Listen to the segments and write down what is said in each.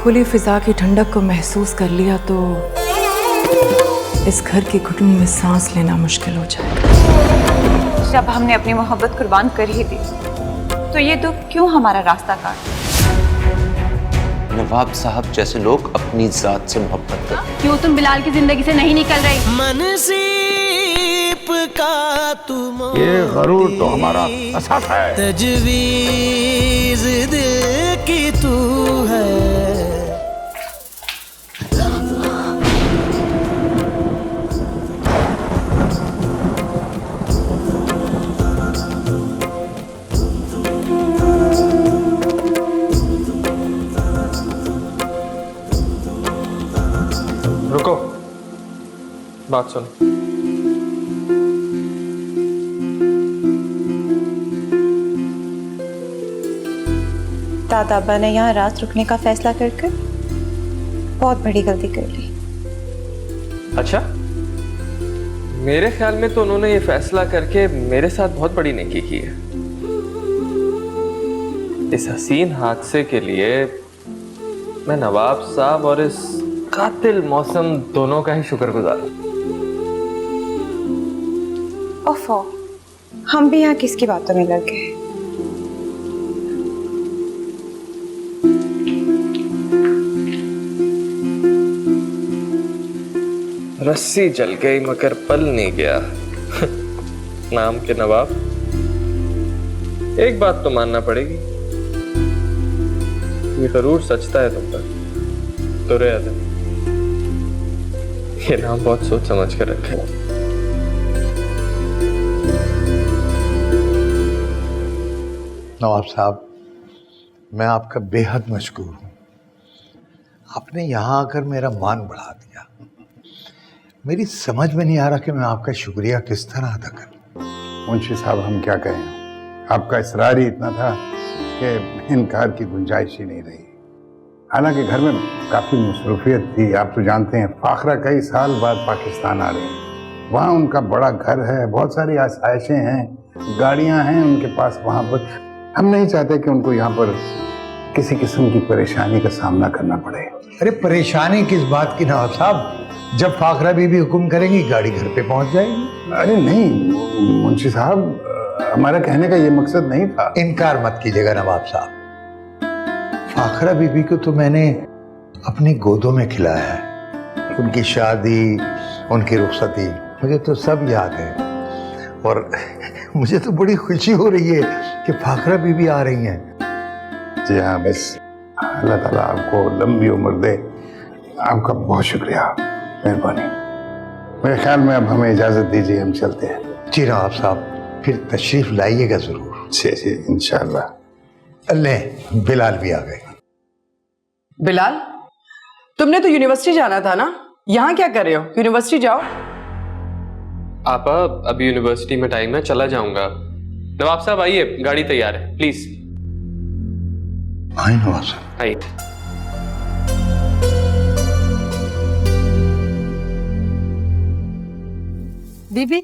खुली फिजा की ठंडक को महसूस कर लिया तो इस घर की घुटन में सांस लेना मुश्किल हो जाएगा। जब हमने अपनी मोहब्बत कुर्बान कर ही दी तो ये दुख क्यों हमारा रास्ता काटे? नवाब साहब जैसे लोग अपनी जात से मोहब्बत करते। क्यों तुम बिलाल की जिंदगी से नहीं निकल रही? मनसीब का तुम ये गरूर तो हमारा असास है। तजवीज दिल की तू है। रुको, बात सुनो। दादा अब्बा ने यहाँ रात रुकने का फैसला करके बहुत बड़ी गलती कर ली। अच्छा, मेरे ख्याल में तो उन्होंने ये फैसला करके मेरे साथ बहुत बड़ी नेकी की है। इस हसीन हादसे के लिए मैं नवाब साहब और इस कातिल मौसम दोनों का ही शुक्रगुजार हूं। ओफो, हम भी यहाँ किसकी बातों में लग गए? रस्सी जल गई मगर पल नहीं गया। नाम के नवाब। एक बात तो मानना पड़ेगी, ये जरूर सचता है तुम पर। तुरे आदम, ये नाम बहुत सोच समझ कर रखा है। नवाब साहब, मैं आपका बेहद मशकूर हूँ। आपने यहाँ आकर मेरा मान बढ़ा दिया। मेरी समझ में नहीं आ रहा कि मैं आपका शुक्रिया किस तरह अदा करूँ। मुंशी साहब, हम क्या कहें, आपका इसरार ही इतना था कि इनकार की गुंजाइश ही नहीं रही। हालांकि घर में काफ़ी मसरूफियत थी। आप तो जानते हैं, फाखरा कई साल बाद पाकिस्तान आ रहे हैं। वहाँ उनका बड़ा घर है, बहुत सारी आसाइशें हैं, गाड़ियाँ हैं उनके पास वहाँ पर। हम नहीं चाहते कि उनको यहाँ पर किसी किस्म की परेशानी का सामना करना पड़े। अरे परेशानी किस बात की नवाब साहब, जब फाखरा बीबी हुक्म करेंगी गाड़ी घर पे पहुंच जाएगी। अरे नहीं मुंशी साहब, हमारा कहने का ये मकसद नहीं था। इनकार मत कीजिएगा नवाब साहब। फाखरा बीबी को तो मैंने अपनी गोदों में खिलाया है। उनकी शादी, उनकी रुखसती मुझे तो सब याद है। और मुझे तो बड़ी खुशी हो रही है कि फाखरा बीबी आ रही हैं। जी हाँ, बस अल्लाह ताला आपको लंबी उम्र दे। आपका बहुत शुक्रिया, मेहरबानी। मेरे ख्याल में अब हमें इजाज़त दीजिए, हम चलते हैं। जी नवाब साहब, फिर तशरीफ लाइएगा जरूर। जी जी, इंशाअल्लाह। अल्लाह, बिलाल भी आ गए। बिलाल, तुमने तो यूनिवर्सिटी जाना था ना, यहाँ क्या कर रहे हो? यूनिवर्सिटी जाओ। आपा, अभी यूनिवर्सिटी में टाइम है, चला जाऊंगा। नवाब साहब आइए, गाड़ी तैयार है, प्लीज आए नवाब साहब। आइए। बीबी,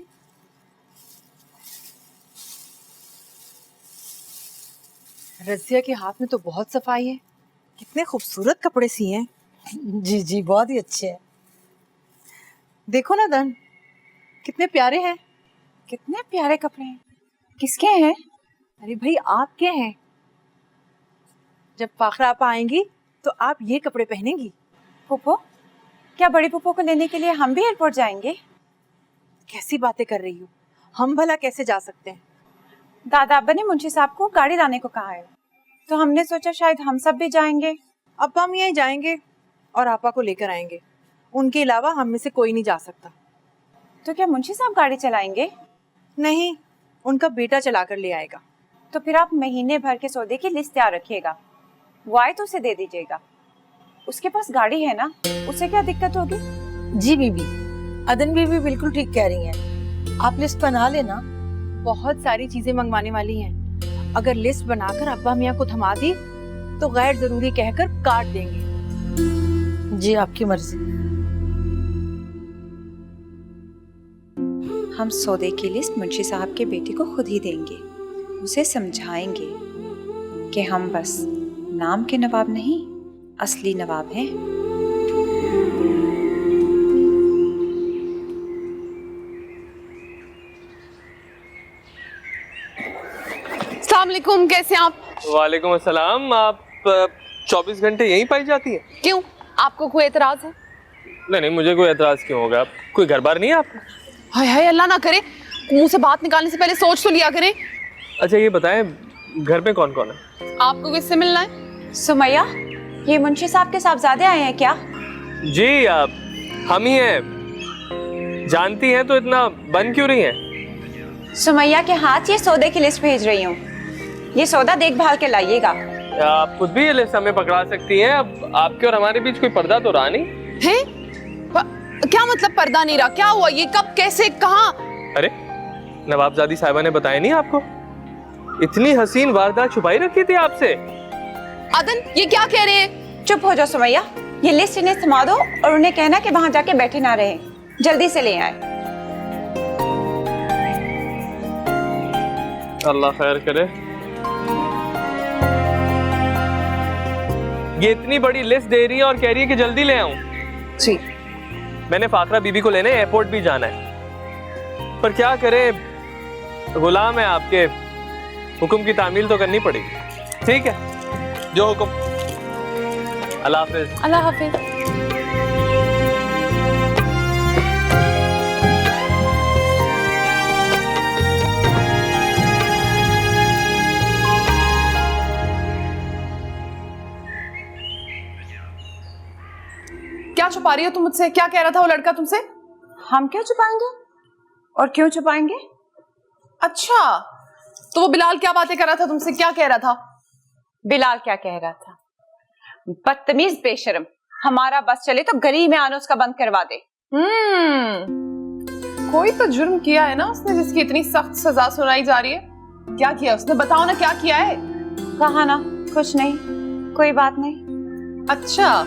रसिया के हाथ में तो बहुत सफाई है। कितने खूबसूरत कपड़े सिए हैं। जी जी, बहुत ही अच्छे हैं। देखो ना दन, कितने प्यारे हैं। कितने प्यारे कपड़े हैं। किसके हैं? अरे भाई, आपके हैं। जब फाखरा आपा आएंगी तो आप ये कपड़े पहनेंगी। फूफो, क्या बड़ी फूफो को लेने के लिए हम भी एयरपोर्ट जाएंगे? कैसी बातें कर रही हो, हम भला कैसे जा सकते हैं? दादा अब्बा ने मुंशी साहब को गाड़ी लाने को कहा है, तो हमने सोचा शायद हम सब भी जाएंगे। अब्बा हम यहीं जाएंगे और आपा को लेकर आएंगे। उनके अलावा हम में से कोई नहीं जा सकता। तो क्या मुंशी साहब गाड़ी चलाएंगे? नहीं, उनका बेटा चला कर ले आएगा। तो फिर आप महीने भर के सौदे की लिस्ट तैयार रखिएगा, वो आए तो उसे दे दीजिएगा। उसके पास गाड़ी है ना, उसे क्या दिक्कत होगी? जी बीबी, अदन बीबी बिल्कुल ठीक कह रही हैं। आप लिस्ट बना लेना। बहुत सारी चीजें मंगवाने वाली हैं। अगर लिस्ट बनाकर अब्बा मियाँ को थमा दी तो गैर जरूरी कहकर काट देंगे। जी, आपकी मर्जी। हम सौदे की लिस्ट मुंशी साहब के बेटे को खुद ही देंगे। उसे समझाएंगे कि हम बस नाम के नवाब नहीं, असली नवाब हैं। अस्सलाम वालेकुम, कैसे हैं आप? वालेकुम अस्सलाम। आप 24 घंटे यहीं पाई जाती हैं? क्यों, आपको कोई एतराज है? नहीं नहीं, मुझे कोई एतराज क्यों होगा? कोई घर बार नहीं है आपको? हाय हाय, अल्लाह ना करे, मुंह से बात निकालने से पहले सोच तो लिया करें। अच्छा ये बताएं, घर में कौन कौन है? आपको किससे मिलना है? सुमैया, ये मुंशी साहब के साहबजादे आए हैं क्या? जी आप, हम ही हैं। जानती हैं तो इतना बन क्यों रही हैं? सुमैया के हाथ ये सौदे की लिस्ट भेज रही हूँ। ये सौदा देखभाल के लाइएगा। आप खुद भी ये लिस्ट हमें पकड़ा सकती हैं। अब आपके और हमारे बीच कोई पर्दा तो रहा नहीं हैं? क्या मतलब पर्दा नहीं रहा? क्या हुआ? ये कब, कैसे, कहाँ? अरे नवाबजादी साहिबा ने बताया नहीं आपको? इतनी हसीन वारदात छुपाई रखी थी आपसे। अदन, ये क्या कह रहे हैं? चुप हो जाओ सुमैया, ये लिस्ट इन्हें थमा दो और उन्हें कहना कि वहां जाके बैठे ना रहे, जल्दी से ले आए। अल्लाह खैर करे। ये इतनी बड़ी लिस्ट दे रही है और कह रही है कि जल्दी ले आऊं। जी, मैंने फाखरा बीबी को लेने एयरपोर्ट भी जाना है, पर क्या करें, गुलाम है आपके, हुक्म की तामील तो करनी पड़ेगी। ठीक है, जो हुक्म। अल्लाह हाफिज। अल्लाह हाफिज। क्या छुपा रही हो तुम मुझसे? क्या कह रहा था वो लड़का तुमसे? हम क्यों छुपाएंगे और क्यों छुपाएंगे? अच्छा, तो वो बिलाल क्या बातें कर रहा था तुमसे? क्या कह रहा था? बिलाल क्या कह रहा था? बदतमीज बेशरम, हमारा बस चले तो गली में आना उसका बंद करवा दे। कोई तो जुर्म किया है ना उसने, जिसकी इतनी सख्त सजा सुनाई जा रही है। क्या किया उसने? बताओ ना, क्या किया है? कहा ना, कुछ नहीं, कोई बात नहीं। अच्छा,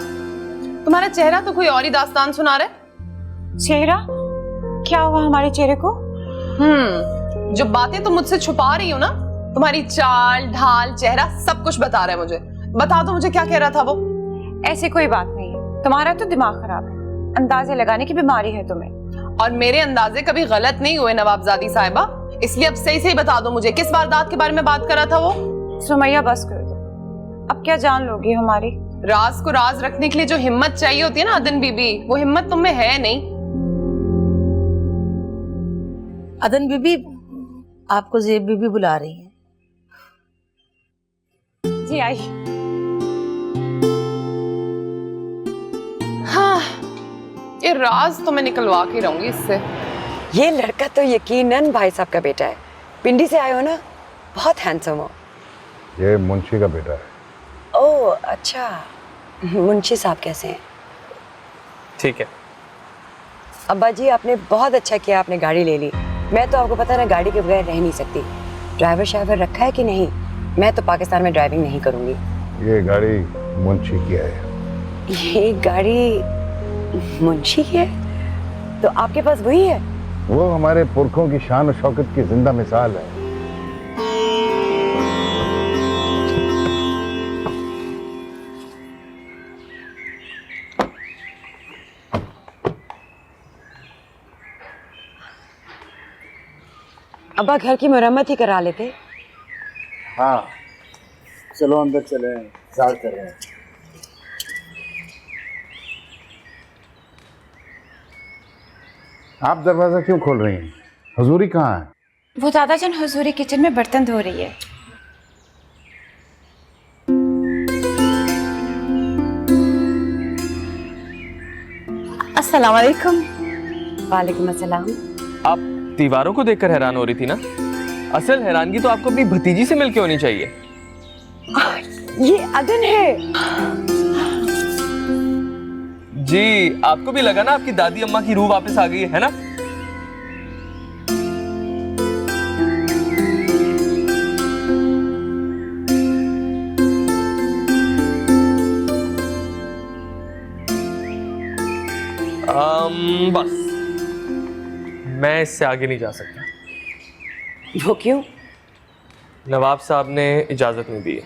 तुम्हारा चेहरा तो कोई और ही दास्तान सुना रहा है। चेहरा? क्या हुआ हमारे चेहरे को? जो बातें तुम मुझसे छुपा रही हो ना, तुम्हारी चाल ढाल चेहरा सब कुछ बता रहा है मुझे। बता दो मुझे, क्या कह रहा था वो? ऐसी कोई बात नहीं है, तुम्हारा तो दिमाग खराब है, अंदाजे लगाने की बीमारी है तुम्हें। और मेरे अंदाजे कभी गलत नहीं हुए नवाबजादी साहिबा, इसलिए अब सही सही बता दो मुझे, किस वारदात के बारे में बात कर रहा था वो? सुमैया बस कर दो, अब क्या जान लोगी हमारी? राज को राज रखने के लिए जो हिम्मत चाहिए होती है ना अदन बीबी, वो हिम्मत तुम में है नहीं। अदन बीबी, आपको ज़ेब बीबी बुला रही है। जी आई। हाँ, ये राज तो मैं निकलवा के रहूंगी इससे। ये लड़का तो यकीनन भाई साहब का बेटा है। पिंडी से आए हो ना, बहुत हैंडसम हो। ये मुंशी का बेटा है। ओह अच्छा, मुंशी साहब कैसे हैं? ठीक है। अब्बा जी, आपने बहुत अच्छा किया, आपने गाड़ी ले ली। मैं तो आपको पता ना, गाड़ी के बगैर रह नहीं सकती। ड्राइवर शाइवर रखा है कि नहीं? मैं तो पाकिस्तान में ड्राइविंग नहीं करूंगी। ये गाड़ी मुंशी की है। ये गाड़ी मुंशी की है? तो आपके पास वही है? वो हमारे पुरखों की शान और शौकत की जिंदा मिसाल है। अब्बा, घर की मरम्मत ही करा लेते। हाँ चलो अंदर चले, इंतजार कर रहे हैं। आप दरवाजा क्यों खोल रही हैं? हजूरी कहाँ है? वो दादाजान हुजूरी किचन में बर्तन धो रही है। अस्सलाम वालेकुम। वालेकुम अस्सलाम। आप दीवारों को देखकर हैरान हो रही थी ना? असल हैरानगी तो आपको अपनी भतीजी से मिलके होनी चाहिए। ये अदन है। जी, आपको भी लगा ना आपकी दादी अम्मा की रूह वापस आ गई है ना? बस मैं इससे आगे नहीं जा सकता। वो क्यों? नवाब साहब ने इजाजत नहीं दी है।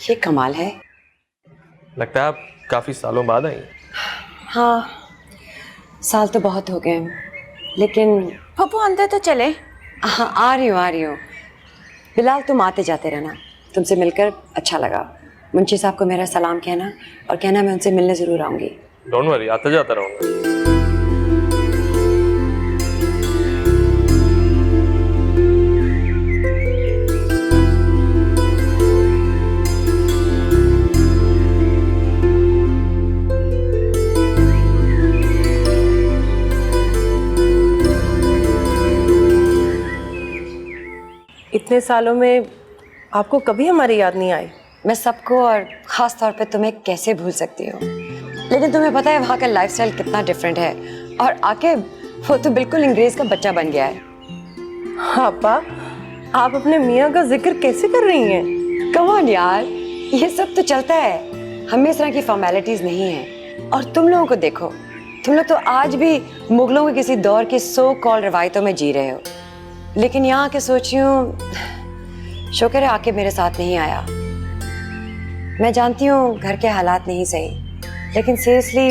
ये कमाल है। लगता है आप काफी सालों बाद आई। हाँ, साल तो बहुत हो गए, लेकिन पप्पू अंदर तो चले। हाँ, आ रही हूँ। बिलाल, तुम आते जाते रहना, तुमसे मिलकर अच्छा लगा। मुंशी साहब को मेरा सलाम कहना और कहना मैं उनसे मिलने ज़रूर आऊँगी। डोंट वरी, आता जाता रहूंगा। इतने सालों में आपको कभी हमारी याद नहीं आई? मैं सबको और ख़ास तौर पे तुम्हें कैसे भूल सकती हूँ, लेकिन तुम्हें पता है वहाँ का लाइफस्टाइल कितना डिफरेंट है, और आके वो तो बिल्कुल अंग्रेज़ का बच्चा बन गया है। हाँ पा, आप अपने मियाँ का जिक्र कैसे कर रही हैं? कम ऑन यार, ये सब तो चलता है, हमें इस तरह की फॉर्मेलिटीज़ नहीं है। और तुम लोगों को देखो, तुम लोग तो आज भी मुगलों के किसी दौर की सो कॉल रवायतों में जी रहे हो, लेकिन यहाँ आके सोच रही हूँ शुक्र है आके मेरे साथ नहीं आया। मैं जानती हूँ घर के हालात नहीं सही, लेकिन सीरियसली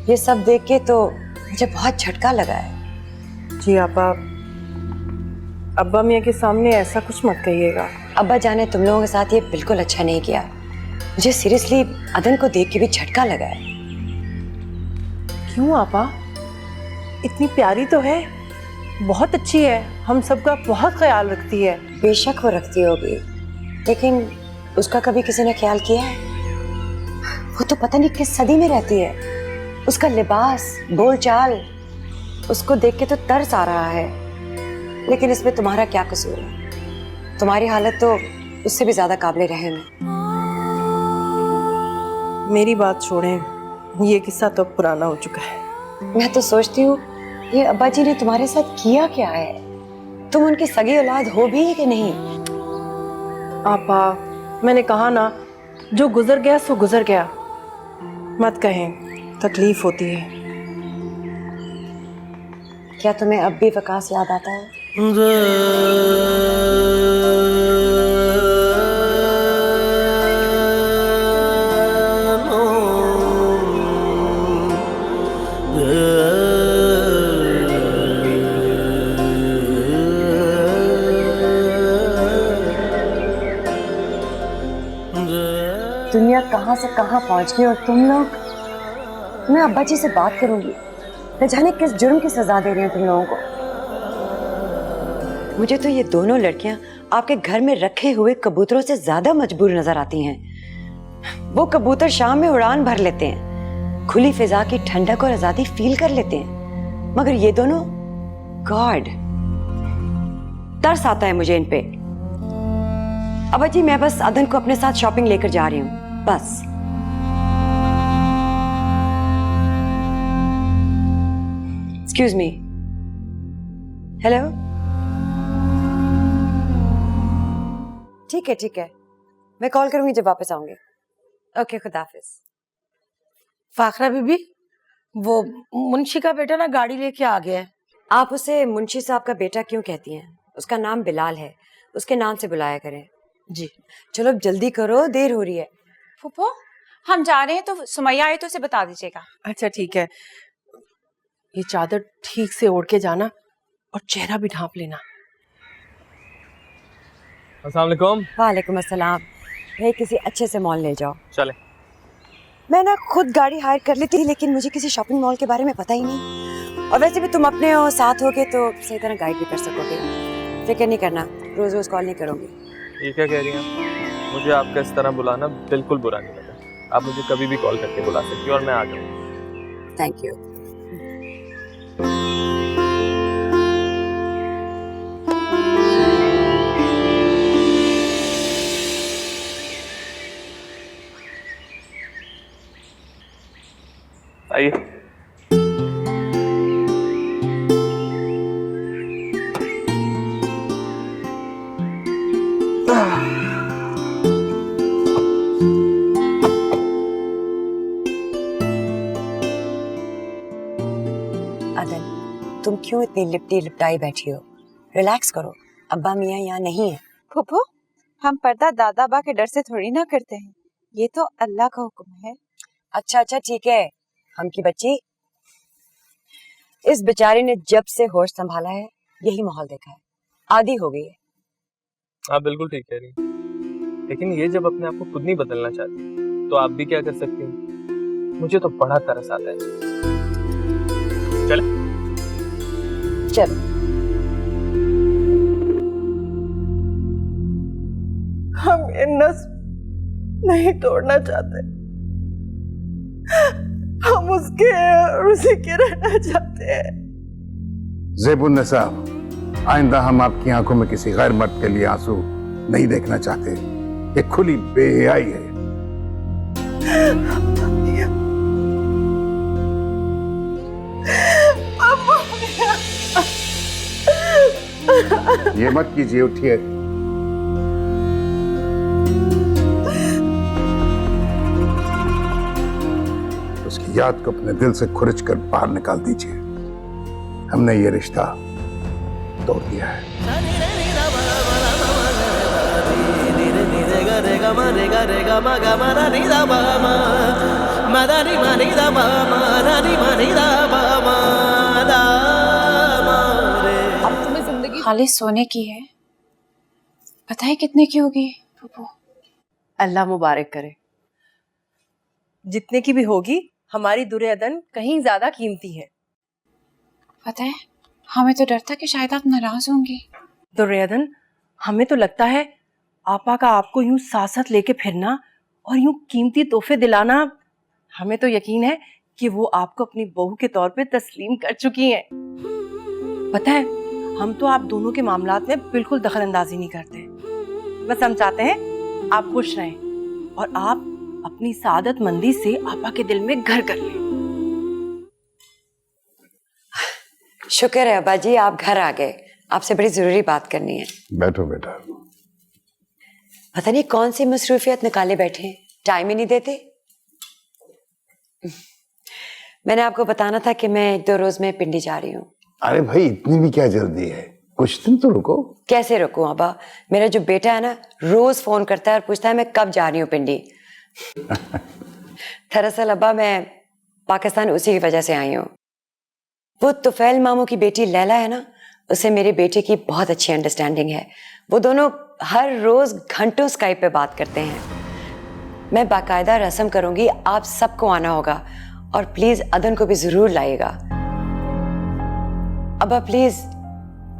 ये सब देख के तो मुझे बहुत झटका लगा है। जी आपा, अब्बा मियाँ के सामने ऐसा कुछ मत कहिएगा। अब्बा जाने तुम लोगों के साथ ये बिल्कुल अच्छा नहीं किया। मुझे सीरियसली अदन को देख के भी झटका लगा है। क्यों आपा? इतनी प्यारी तो है, बहुत अच्छी है, हम सबका बहुत ख्याल रखती है। बेशक वो रखती होगी, लेकिन उसका कभी किसी ने ख्याल किया है? वो तो पता नहीं किस सदी में रहती है। उसका लिबास, बोलचाल, उसको देख के तो तरस आ रहा है, लेकिन इसमें तुम्हारा क्या कसूर है? तुम्हारी हालत तो उससे भी ज्यादा काबिले रहम है। मेरी बात छोड़ें, ये किस्सा तो पुराना हो चुका है। मैं तो सोचती हूँ ये अब्बा जी ने तुम्हारे साथ किया क्या है? तुम उनकी सगी औलाद हो भी कि नहीं? आपा, मैंने कहा ना, जो गुजर गया सो गुजर गया, मत कहें, तकलीफ होती है। क्या तुम्हें अब भी वकास याद आता है? दुनिया कहाँ से कहाँ पहुँच गई और तुम लोग। मैं अब्बा जी से बात करूंगी, न जाने किस जुर्म की सजा दे रही हैं तुम लोगों को। मुझे तो ये दोनों लड़कियां आपके घर में रखे हुए कबूतरों से ज्यादा मजबूर नजर आती हैं। वो कबूतर शाम में उड़ान भर लेते हैं, खुली फिजा की ठंडक और आजादी फील कर लेते हैं, मगर ये दोनों, गॉड, तरस आता है मुझे इन पे। अब्बा जी, मैं बस अदन को अपने साथ शॉपिंग लेकर जा रही हूँ, बस। Excuse me. हेलो। ठीक है, मैं कॉल करूंगी जब वापस आऊंगी। ओके, खुदा हाफिज। फाखरा बीबी, वो मुंशी का बेटा ना गाड़ी लेके आ गया है। आप उसे मुंशी साहब का बेटा क्यों कहती हैं? उसका नाम बिलाल है, उसके नाम से बुलाया करें। जी चलो अब जल्दी करो, देर हो रही है। फूफो, हम जा रहे हैं, तो सुमैया आए तो उसे बता दीजिएगा। अच्छा ठीक है, ये चादर ठीक से ओढ़ के जाना और चेहरा भी ढांप लेना। अस्सलाम वालेकुम। वालेकुम अस्सलाम। भाई किसी अच्छे से मॉल ले जाओ। चले। मैं ना खुद गाड़ी हायर कर लेती, लेकिन मुझे किसी शॉपिंग मॉल के बारे में पता ही नहीं, और वैसे भी तुम अपने हो, साथ होगे तो सही तरह गाइड भी कर सकोगे। फिक्र नहीं करना, रोज रोज कॉल नहीं करूँगी। ये क्या कह रही हैं? मुझे आपका इस तरह बुलाना बिल्कुल बुरा नहीं लगा। आप मुझे कभी भी कॉल करके बुला सकती हो और मैं आ जाऊँगी। Thank you. आइए। अदन, तुम क्यों इतनी लिपटी लिपटाई बैठी हो? रिलैक्स करो, अब्बा मियाँ यहाँ नहीं है। फूफो, हम पर्दा दादा बा के डर से थोड़ी ना करते हैं, ये तो अल्लाह का हुक्म है। अच्छा अच्छा ठीक है। हम की बच्ची, इस बेचारी ने जब से होश संभाला है यही माहौल देखा है, आदी हो गई है। आप बिल्कुल ठीक कह रही हैं, लेकिन ये जब अपने आप को खुद नहीं बदलना चाहती तो आप भी क्या कर सकती हैं? मुझे तो बड़ा तरस आता है। चल चल हम ये नस्ल नहीं तोड़ना चाहते, हम उसके और उसी के रहना चाहते हैं। ज़ेबुन्निसा, आइंदा हम आपकी आंखों में किसी गैर मर्द के लिए आंसू नहीं देखना चाहते। ये खुली बेहयाई है। ये मत कीजिए, उठिए। उसकी याद को अपने दिल से खुरच कर बाहर निकाल दीजिए। हमने ये रिश्ता तोड़ दिया है। अब तुम्हें जिंदगी खाली सोने की है, पता है कितने की होगी पप्पू? अल्लाह मुबारक करे। जितने की भी होगी, हमारी दुर्योधन कहीं ज्यादा कीमती है। पता है, हमें तो डर था कि शायद आप नाराज होंगी। दुर्योधन, हमें तो लगता है आपा का आपको यूं साथ साथ लेके फिरना और यूं कीमती तोहफे दिलाना, हमें तो यकीन है कि वो आपको अपनी बहू के तौर पे तस्लीम कर चुकी हैं। पता है, हम तो आप दोनों के मामलात में बिल्कुल दखल अंदाजी नहीं करते। बस हम चाहते हैं आप खुश रहें और आप अपनी सादत मंदी से आपा के दिल में घर कर लें। शुक्र है अब्बा जी, आप घर आ गए। आपसे बड़ी जरूरी बात करनी है। बैठो बेटा। पता नहीं कौन सी मसरूफियत निकाले बैठे हैं, टाइम ही नहीं देते। मैंने आपको बताना था कि मैं 1-2 रोज में पिंडी जा रही हूँ। अरे भाई, इतनी भी क्या जल्दी है, कुछ दिन तो रुको। कैसे रुकूं अब्बा? मेरा जो बेटा है ना, रोज फोन करता है और पूछता है मैं कब जा रही हूँ पिंडी। दरअसल अब्बा, मैं पाकिस्तान उसी की वजह से आई हूँ। वो तुफैल मामू की बेटी लैला है ना, उससे मेरे बेटे की बहुत अच्छी अंडरस्टैंडिंग है। वो दोनों हर रोज घंटों स्काइप पे बात करते हैं। मैं बाकायदा रस्म करूंगी, आप सबको आना होगा और प्लीज अदन को भी जरूर लाइएगा। अब्बा प्लीज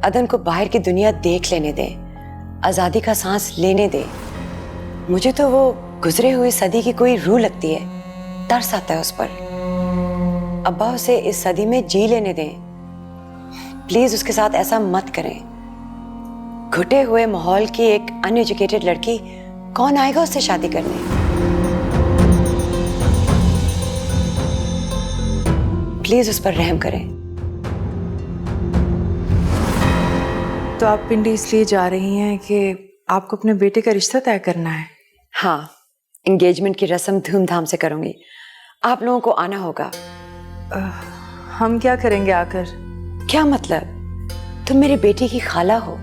अदन को बाहर की दुनिया देख लेने दें, आजादी का सांस लेने दें। मुझे तो वो गुजरे हुए सदी की कोई रूह लगती है, तरस आता है उस पर। अब्बा उसे इस सदी में जी लेने दें, प्लीज उसके साथ ऐसा मत करें। घुटे हुए माहौल की एक अनएजुकेटेड लड़की कौन आएगा उससे शादी करने? प्लीज उस पर रहम करें। तो आप पिंडी इसलिए जा रही हैं कि आपको अपने बेटे का रिश्ता तय करना है? हाँ, एंगेजमेंट की रस्म धूमधाम से करूंगी, आप लोगों को आना होगा। हम क्या करेंगे आकर? क्या मतलब? तुम मेरे बेटी की खाला हो,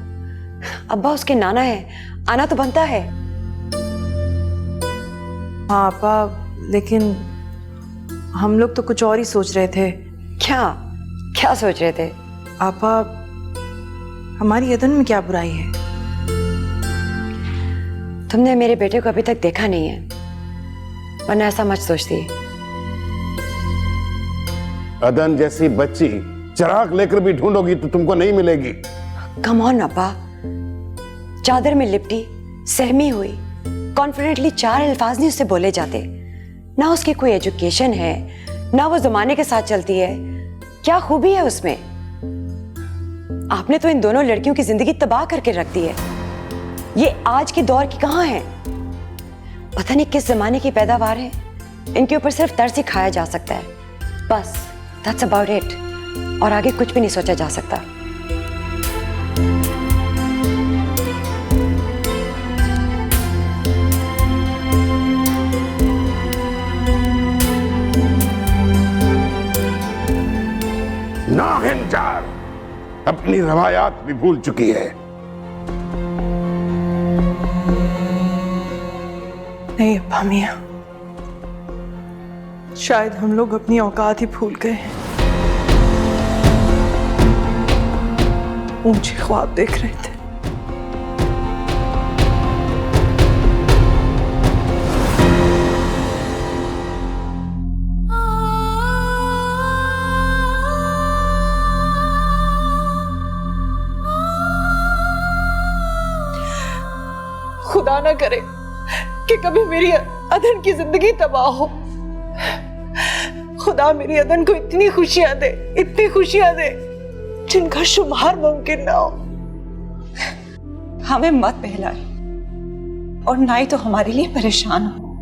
अब्बा उसके नाना है, आना तो बनता है। हाँ आपा, लेकिन हम लोग तो कुछ और ही सोच रहे थे। क्या क्या सोच रहे थे? आपा, हमारी अदन में क्या बुराई है? तुमने मेरे बेटे को अभी तक देखा नहीं है, वरना ऐसा मत सोचती। अदन जैसी बच्ची चिराग लेकर भी ढूंढोगी तो तुमको नहीं मिलेगी। कम ऑन अब्बा, चादर में लिपटी, सहमी हुई, कॉन्फिडेंटली 4 अल्फाज नहीं उससे बोले जाते। ना उसकी कोई एजुकेशन है, ना वो जमाने के साथ चलती है। क्या खूबी है उसमें? आपने तो इन दोनों लड़कियों की जिंदगी तबाह करके रख दी है। ये आज के दौर की कहां है, पता नहीं किस जमाने की पैदावार है। इनके ऊपर सिर्फ तरस ही खाया जा सकता है, बस दैट्स अबाउट इट। और आगे कुछ भी नहीं सोचा जा सकता। नाहिनजार अपनी रवायात भी भूल चुकी है। नहीं अब्बा मियाँ, शायद हम लोग अपनी औकात ही भूल गए हैं। ऊंचे ख्वाब देख रहे थे। खुदा ना करे कि कभी मेरी अदन की जिंदगी तबाह हो। खुदा मेरी अदन को इतनी खुशियां दे जिनका शुमार मुमकिन ना हो। हमें मत बहलाए और ना ही तो हमारे लिए परेशान हो।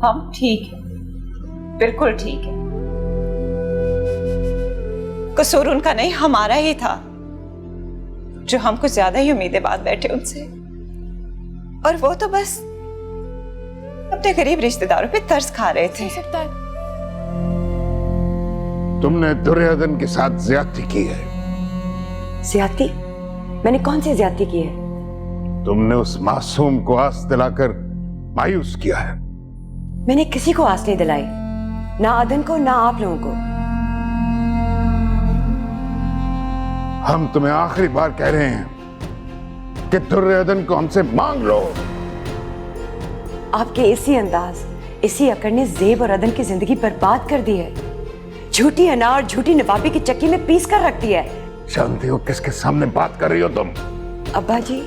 हम ठीक है, बिल्कुल ठीक है। कसूर उनका नहीं, हमारा ही था, जो हम कुछ ज्यादा ही उम्मीदें बात बैठे उनसे, और वो तो बस अपने गरीब रिश्तेदारों पे तरस खा रहे थे। तुमने दुर्योधन के साथ ज्यादती की है। ज्यादती? मैंने कौन सी ज्यादती की है? तुमने उस मासूम को आस दिलाकर मायूस किया है। मैंने किसी को आस नहीं दिलाई, ना अदन को ना आप लोगों को। हम तुम्हें आखिरी बार कह रहे हैं कि दुर्योधन को हमसे मांग लो। आपके इसी अंदाज, इसी अकड़ ने ज़ेब और अदन की जिंदगी बर्बाद कर दी है। झूठी अना और झूठी नवाबी की चक्की में पीस कर रख दिया है। जानती हो किसके सामने बात कर रही हो तुम? अब्बा जी,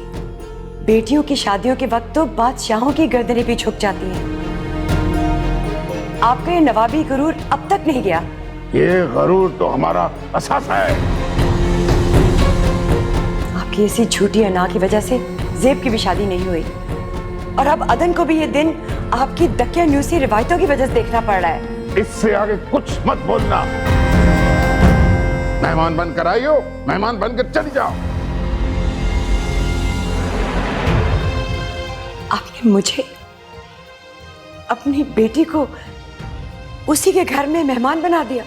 बेटियों की शादियों के वक्त तो बादशाहों की गर्दनें भी झुक जाती हैं। आपका ये नवाबी गुरूर अब तक नहीं गया। ये गरूर तो हमारा असासा है। आपकी इसी झूठी अना की वजह से ज़ेब की भी शादी नहीं हुई, और अब अदन को भी ये दिन आपकी दकियानूसी रिवायतों की वजह से देखना पड़ रहा है। इससे आगे कुछ मत बोलना। मेहमान बनकर आई हो, मेहमान बनकर चली जाओ। आपने मुझे, अपनी बेटी को उसी के घर में मेहमान बना दिया।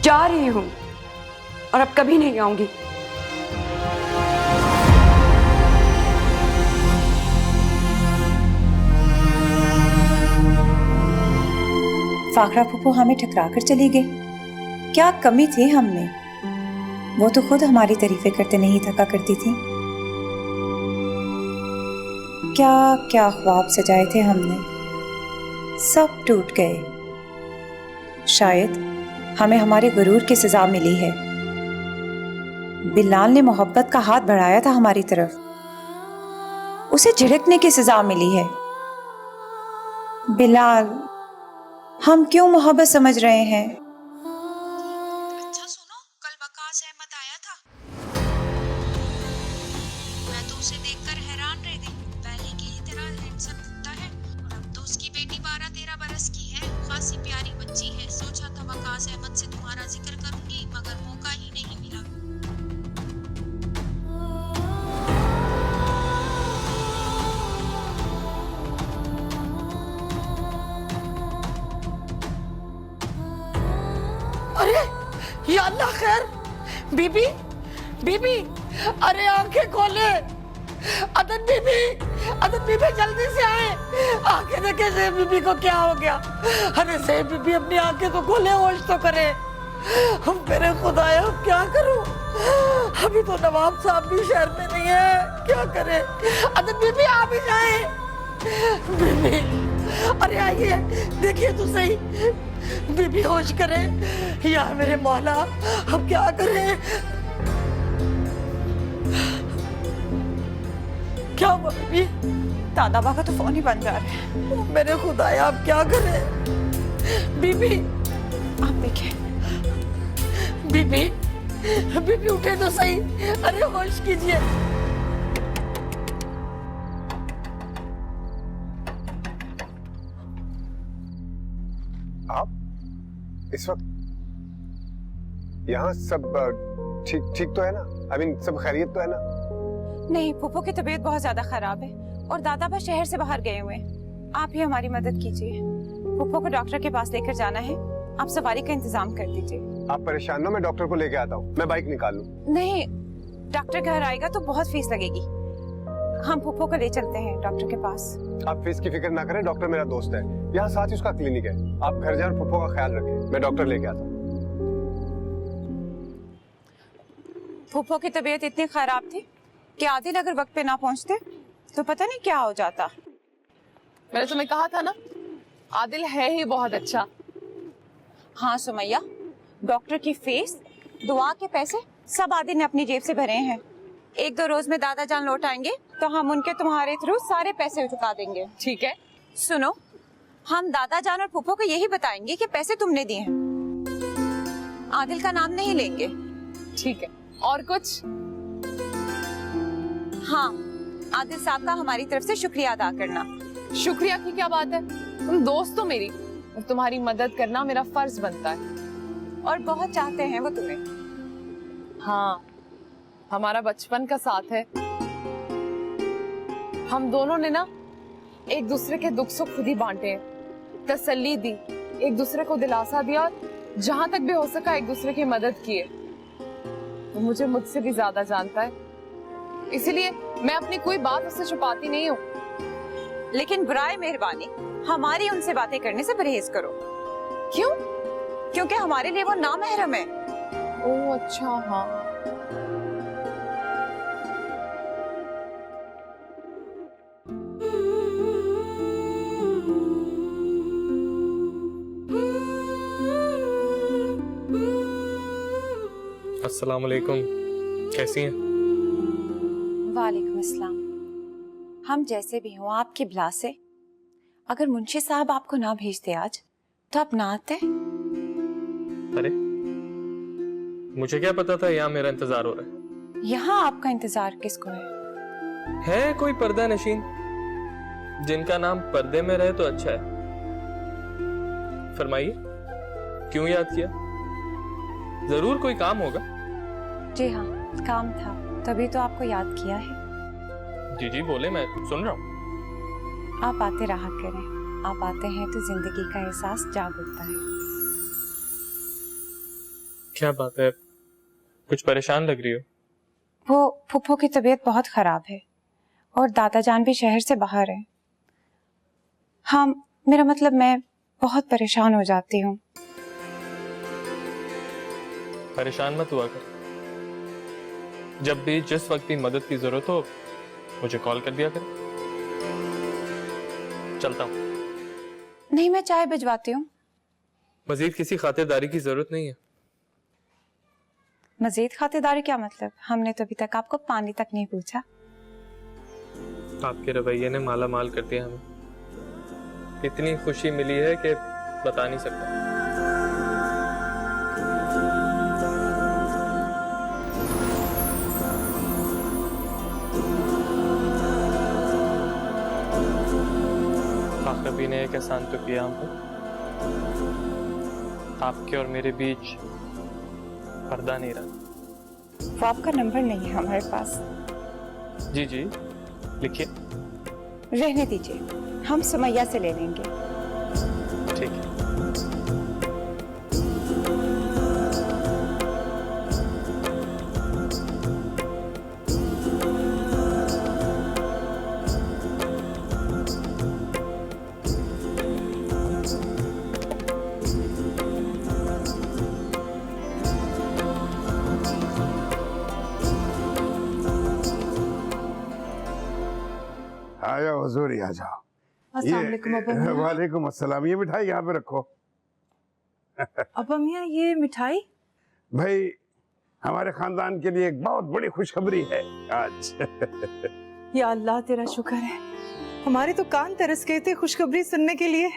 जा रही हूं और अब कभी नहीं आऊंगी। फाखरा फूफू हमें ठकरा कर चली गई। क्या कमी थी हमने? वो तो खुद हमारी तारीफें करते नहीं थका करती थी। क्या क्या ख्वाब सजाए थे हमने, सब टूट गए। शायद हमें हमारे गुरूर की सजा मिली है। बिलाल ने मोहब्बत का हाथ बढ़ाया था हमारी तरफ, उसे झिड़कने की सजा मिली है। बिलाल, हम क्यों मोहब्बत समझ रहे हैं? अच्छा सुनो, कल वकास अहमद आया था। मैं तो उसे देखकर हैरान रह गई। पहले की ही तरह हैंडसम दिखता है, और अब तो उसकी बेटी 12-13 बरस की है, खासी प्यारी बच्ची है। सोचा था वकास अहमद से तुम्हारा जिक्र करूंगी, मगर मौका ही नहीं मिला। अरे या अल्लाह खैर, बीबी बीबी, अरे आंखें खोले। अदन बीबी जल्दी से आए, आंखें देखे ज़ेब बीबी को क्या हो गया। अरे ज़ेब बीबी अपनी आंखें तो खोले, होश तो करे। मेरे खुदाया, अब क्या करूं? अभी तो नवाब साहब भी शहर में नहीं है, क्या करे? अदन बीबी आप ही जाए। बीबी, अरे आइए, देखिए तो सही, बीबी होश करे। या मेरे मौला, अब क्या करें? क्या हुआ बीबी? दादा बा का तो फोन ही बंद आ रहा है। मेरे खुदाया, अब क्या करें? बीबी, आप देखिए। बीबी उठे तो सही, अरे होश कीजिए। आप इस वक्त यहाँ सब ठीक तो है ना? आई मीन सब खैरियत तो है ना? नहीं, फूफो की तबीयत बहुत ज्यादा खराब है और दादा बा शहर से बाहर गए हुए हैं। आप ही हमारी मदद कीजिए। फूफो को डॉक्टर के पास लेकर जाना है, आप सवारी का इंतजाम कर दीजिए। आप परेशान ना, मैं डॉक्टर को लेके आता हूँ। मैं बाइक निकाल लूँ? नहीं, डॉक्टर घर आएगा तो बहुत फीस लगेगी। हम फूफो को ले चलते हैं डॉक्टर के पास। आप फीस की फिक्र ना करें, डॉक्टर मेरा दोस्त है, यहाँ साथ ही उसका क्लिनिक है। आप घर जाए और फूफो का ख्याल रखें, मैं डॉक्टर लेके आता हूँ। फूफो की तबीयत इतनी खराब थी कि आदिल अगर वक्त पे ना पहुंचते तो पता नहीं क्या हो जाता। मैंने तुम्हें कहा था ना, आदिल है ही बहुत अच्छा। हाँ सुमैया, डॉक्टर की फीस, दुआ के पैसे सब आदिल ने अपनी जेब से भरे हैं। 1-2 रोज में दादा जान लौट आएंगे तो हम उनके तुम्हारे थ्रू सारे पैसे चुका देंगे। ठीक है? सुनो, हम दादा जान और फूफो को यही बताएंगे कि पैसे तुमने दिए हैं, आदिल का नाम नहीं लेंगे। ठीक है। और कुछ? हाँ, आदिल साहब का हमारी तरफ से शुक्रिया अदा करना। शुक्रिया की क्या बात है, तुम दोस्त हो मेरी और तुम्हारी मदद करना मेरा फर्ज बनता है। और बहुत चाहते हैं वो तुम्हें। हाँ, हमारा बचपन का साथ है। हम दोनों ने ना एक दूसरे के दुख सुख खुद ही बांटे हैं, तसल्ली दी, एक दूसरे को दिलासा दिया और जहां तक भी हो सका एक दूसरे की मदद किए। वो मुझे मुझसे भी ज्यादा जानता है, इसीलिए मैं अपनी कोई बात उससे छुपाती नहीं हूँ। लेकिन बुराए मेहरबानी हमारी उनसे बातें करने से परहेज करो। क्यों? क्योंकि हमारे लिए वो नामहरम है। ओह अच्छा, हाँ। अस्सलाम वालेकुम, कैसी हैं? वालेकुम अस्सलाम। हम जैसे भी हों आपकी भला से, अगर मुंशी साहब आपको ना भेजते आज तो आप ना आते। अरे मुझे क्या पता था यहाँ मेरा इंतजार हो रहा है। यहाँ आपका इंतजार किसको है कोई पर्दा नशीन जिनका नाम पर्दे में रहे तो अच्छा है। फरमाइए, क्यों याद किया? जरूर कोई काम होगा। जी हाँ, काम था, तभी तो आपको याद किया है। जी जी बोले, मैं सुन रहा हूँ। आप आते रहा करें, आप आते हैं तो जिंदगी का एहसास जाग उठता है। क्या बात है, कुछ परेशान लग रही हो? वो फूफो की तबीयत बहुत खराब है और दादा जान भी शहर से बाहर है। हाँ, मेरा मतलब मैं बहुत परेशान हो जाती हूँ। परेशान मत हुआ कर, जब भी जिस वक्त भी मदद की जरूरत हो मुझे कॉल कर दिया कर। चलता हूँ। नहीं, मैं चाय भिजवाती हूँ। मजीद किसी खातिरदारी की जरूरत नहीं है। मजीद खातिरदारी क्या मतलब? हमने तो अभी तक आपको पानी तक नहीं पूछा। आपके रवैये ने माला माल कर दिया हमें। इतनी खुशी मिली है कि बता नहीं सकता। कभी ने एक एहसान तो किया हम पर। आपके और मेरे बीच पर्दा नहीं रहा। वो आपका नंबर नहीं है हमारे पास। जी जी लिखिए। रहने दीजिए, हम सुमैया से ले लेंगे। ठीक है। आ जाओ हुजूरी, आ जाओ। अस्सलाम वालेकुम अब्बा मियां। वालेकुम अस्सलाम। ये मिठाई यहाँ पे रखो। अब्बा मियां, ये मिठाई? भाई, हमारे खानदान के लिए एक बहुत बड़ी खुशखबरी है आज। या अल्लाह, तेरा शुक्र है, हमारे तो कान तरस गए थे खुशखबरी सुनने के लिए।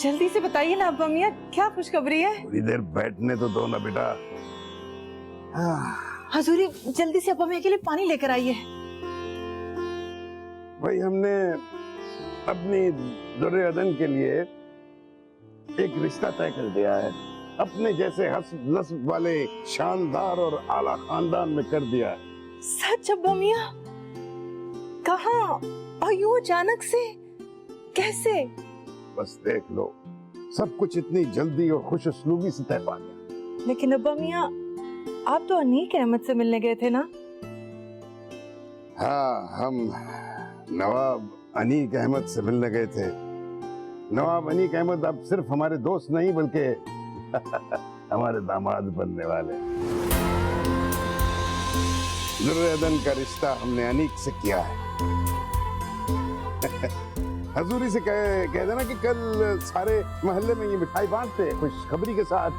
जल्दी से बताइए ना अब्बा मियां, क्या खुशखबरी है? थोड़ी देर बैठने तो दो ना बेटा। हजूरी, जल्दी से अब्बा मियां के लिए पानी लेकर आइए। भाई, हमने अपनी दुर्रे अदन के लिए एक रिश्ता तय कर दिया है। अपने जैसे हस्ब नस्ब वाले शानदार और आला खानदान में कर दिया है। सच अब्बा मियां? कहाँ और यूं अचानक से? कैसे? बस देख लो, सब कुछ इतनी जल्दी और खुश उसलूबी से तय पा गया। लेकिन अब्बा मियां, आप तो अनीक अहमद से मिलने गए थे ना? हाँ, हम नवाब अनीक अहमद से मिलने गए थे। नवाब अनीक अहमद अब सिर्फ हमारे दोस्त नहीं बल्कि हमारे दामाद बनने वाले। दुर्योधन का रिश्ता हमने अनीक से किया है। हजूरी से कह देना कि कल सारे मोहल्ले में ये मिठाई बांटते खुशखबरी के साथ।